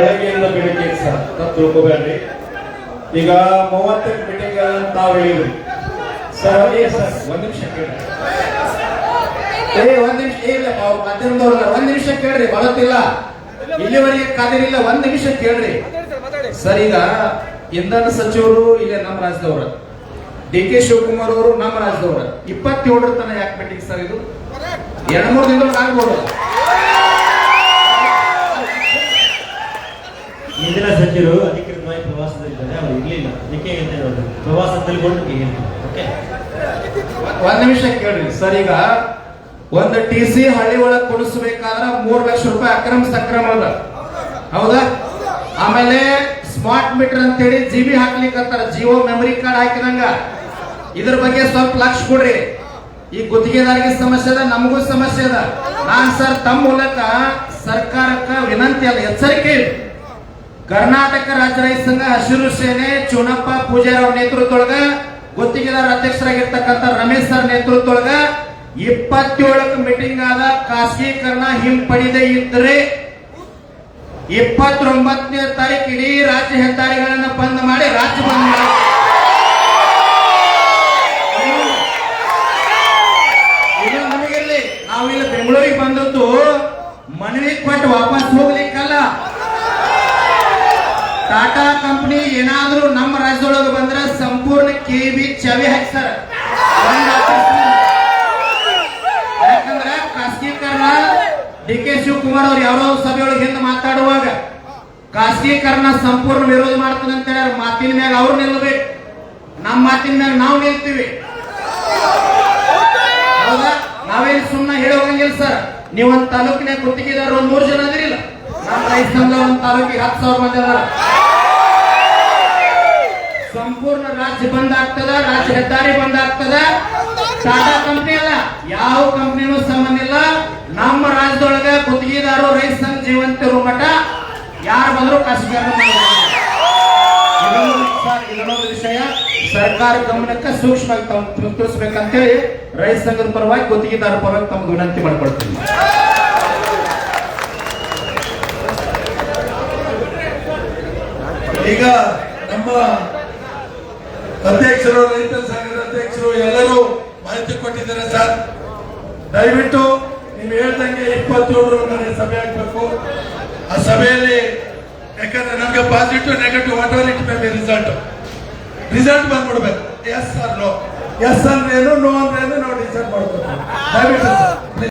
ಬೆಳಗ್ಗೆಯಿಂದ ಬೆಳಿಗ್ಗೆ ಸರ್ ತಿಳ್ಕೊಬೇಡ್ರಿ. ಈಗ 30 ಮೀಟಿಂಗ್ ತಾವು ಹೇಳಿದ್ರಿ ಸರ್. ಒಂದ್ ನಿಮಿಷ ಕೇಳ್ರಿ. ಒಂದ್ ನಿಮಿಷ ಇಲ್ಲ ಮಾಧ್ಯಮದವ್ರಲ್ಲ, ಒಂದ್ ನಿಮಿಷ ಕೇಳ್ರಿ. ಬರುತ್ತಿಲ್ಲ ಇಲ್ಲಿವರೆಗೆ ಕಾದಿರಿಲ್ಲ, ಒಂದ್ ನಿಮಿಷ ಕೇಳ್ರಿ ಸರ್. ಈಗ ಇಂಧನ ಸಚಿವರು ಇಲ್ಲೇ ನಮ್ಮ ರಾಜ್ಯದವ್ರ, ಡಿ.ಕೆ. ಶಿವಕುಮಾರ್ ಅವರು ನಮ್ಮ ರಾಜ್ಯದವ್ರ. 27ರ ತನ ಯಾಕೆ ಮೀಟಿಂಗ್ ಸರ್? ಇದು 2-3 ದಿನದೊಳಗೆ ಆಗ್ಬೋದು. ಇಂದಿನ ಸಚಿವರು ಅಧಿಕೃತವಾಗಿ ಪ್ರವಾಸದಲ್ಲಿದ್ದಾರೆ, ಅವರು ಇರ್ಲಿಲ್ಲ. ಅದಕ್ಕೆ ಪ್ರವಾಸದಲ್ಲಿ ಒಂದ್ ನಿಮಿಷ ಕೇಳ್ರಿ ಸರ್. ಈಗ ಒಂದು TC ಹಳ್ಳಿ ಒಳಗೆ ಕೊಡಿಸಬೇಕಾದ್ರೆ 3 ಲಕ್ಷ ರೂಪಾಯಿ ಅಕ್ರಮ ಸಕ್ರಮ ಅದ, ಹೌದಾ? ಆಮೇಲೆ ಸ್ಮಾರ್ಟ್ ಮೀಟರ್ ಅಂತೇಳಿ GB ಹಾಕ್ಲಿಕ್ಕಂತಾರ, ಜಿಯೋ ಮೆಮರಿ ಕಾರ್ಡ್ ಹಾಕಿದಂಗ. ಇದ್ರ ಬಗ್ಗೆ ಸ್ವಲ್ಪ ಲಕ್ಷ ಕೊಡ್ರಿ. ಈ ಗುತ್ತಿಗೆದಾರಿಗೆ ಸಮಸ್ಯೆ ಅದ, ನಮಗೂ ಸಮಸ್ಯೆ ಅದ. ನಾನ್ ಸರ್ ತಮ್ಮ ಮೂಲಕ ಸರ್ಕಾರಕ್ಕೆ ವಿನಂತಿ ಅಲ್ಲ, ಎಚ್ಚರಿಕೆ. ಕರ್ನಾಟಕ ರಾಜ್ಯ ರೈತ ಸಂಘ, ಹಸಿರು ಸೇನೆ, ಚುನಪ್ಪ ಪೂಜಾರಿ ಅವ್ರ ನೇತೃತ್ವದೊಳಗ, ಗುತ್ತಿಗೆದಾರ ಅಧ್ಯಕ್ಷರಾಗಿರ್ತಕ್ಕಂಥ ರಮೇಶ್ ಸರ್ ನೇತೃತ್ವದೊಳಗ 27ಕ್ಕೆ ಮೀಟಿಂಗ್ ಆದ. ಖಾಸಗೀಕರಣ ಹಿಂಪಡೆದೇ ಇದ್ರೆ 29ನೇ ತಾರೀಕು ಇಡೀ ರಾಜ್ಯ ಹೆದ್ದಾರಿಗಳನ್ನ ಬಂದ್ ಮಾಡಿ ರಾಜ್ಯ ಬಂದ್ ಮಾಡಿ. ಇದು ನಮಗಿರ್ಲಿ, ನಾವು ಇಲ್ಲಿ ಬೆಂಗಳೂರಿಗೆ ಬಂದದ್ದು ಮನವಿ ಕೊಟ್ಟು ವಾಪಸ್ ಹೋಗ್ಲಿಕ್ಕಲ್ಲ. ಟಾಟಾ ಕಂಪನಿ ಏನಾದ್ರೂ ನಮ್ಮ ರಾಜ್ಯದೊಳಗೆ ಬಂದ್ರೆ ಸಂಪೂರ್ಣ KB ಚಾವಿ ಹಾಕ್ತಾರ. ಯಾಕಂದ್ರೆ ಖಾಸಗೀಕರಣ, ಡಿ.ಕೆ. ಶಿವಕುಮಾರ್ ಅವ್ರು ಯಾರೋ ಸಭೆಯೊಳಗೆ ಹಿಂದೆ ಮಾತಾಡುವಾಗ ಖಾಸಗೀಕರಣ ಸಂಪೂರ್ಣ ವಿರೋಧ ಮಾಡ್ತಾನೆ ಅಂತ ಹೇಳಿ ಮಾತಿನ ಮ್ಯಾಗ ಅವ್ರು ನಿಲ್ಲಬೇಕು, ನಮ್ಮ ಮಾತಿನ ಮ್ಯಾಗ ನಾವು ನಿಲ್ತೀವಿ, ಹೌದಾ? ನಾವೇನು ಸುಮ್ಮನೆ ಹೇಳೋಂಗಿಲ್ಲ ಸರ್. ನೀವೊಂದು ತಾಲೂಕಿನ ಗುತ್ತಿಗೆದಾರರು 3 ಜನ ಅದಿರಿಲ್ಲ, ನಮ್ಮ ರೈತ ಸಂಘ ಒಂದು ತಾಲೂಕಿಗೆ 10,000 ಮಂದಿ ಅದಾರ. ಸಂಪೂರ್ಣ ರಾಜ್ಯ ಬಂದ್ ಆಗ್ತದ, ರಾಜ್ಯ ಹೆದ್ದಾರಿ ಬಂದ್ ಆಗ್ತದ. ಟಾಟಾ ಕಂಪನಿ ಅಲ್ಲ, ಯಾವ ಕಂಪನಿನೂ ಸಂಬಂಧ ಇಲ್ಲ. ನಮ್ಮ ರಾಜ್ಯದೊಳಗ ಗುತ್ತಿಗೆದಾರರು ರೈತ ಸಂಘ ಜೀವಂತ ಇರೋ ಮಠ ಯಾರು ಬಂದ್ರು ಖಾಸಗೀಕರಣ ಇದನ್ನೊಂದು ವಿಷಯ ಸರ್ಕಾರ ಗಮನಕ್ಕೆ ಸೂಕ್ಷ್ಮವಾಗಿ ತಿಳಿಸ್ಬೇಕಂತೇಳಿ ರೈತ ಸಂಘದ ಪರವಾಗಿ, ಗುತ್ತಿಗೆದಾರರ ಪರವಾಗಿ ತಮಗೆ ವಿನಂತಿ ಮಾಡ್ಕೊಳ್ತೀನಿ. ಈಗ ನಮ್ಮ ಅಧ್ಯಕ್ಷರು, ರೈತ ಸಂಘದ ಅಧ್ಯಕ್ಷರು ಎಲ್ಲರೂ ಮಾಹಿತಿ ಕೊಟ್ಟಿದ್ದಾರೆ ಸರ್. ದಯವಿಟ್ಟು ನೀವು ಹೇಳ್ದಂಗೆ 27 ಸಭೆ ಆಗ್ಬೇಕು. ಆ ಸಭೆಯಲ್ಲಿ ಯಾಕಂದ್ರೆ ನಮ್ಗೆ ಪಾಸಿಟಿವ್ ನೆಗೆಟಿವ್ ವಾಟರ್ ಇಟ್ ಮೇಲೆ ರಿಸಲ್ಟ್ ಬಂದ್ಬಿಡ್ಬೇಕು. ಎಸ್ ಆರ್ ನೋ, ಎಸ್ ಅಂದ್ರೆ ಏನು, ನೋ ಅಂದ್ರೆ ಏನು ನಾವು ಡಿಸೈಡ್ ಮಾಡ್ಬೇಕು. ದಯವಿಟ್ಟು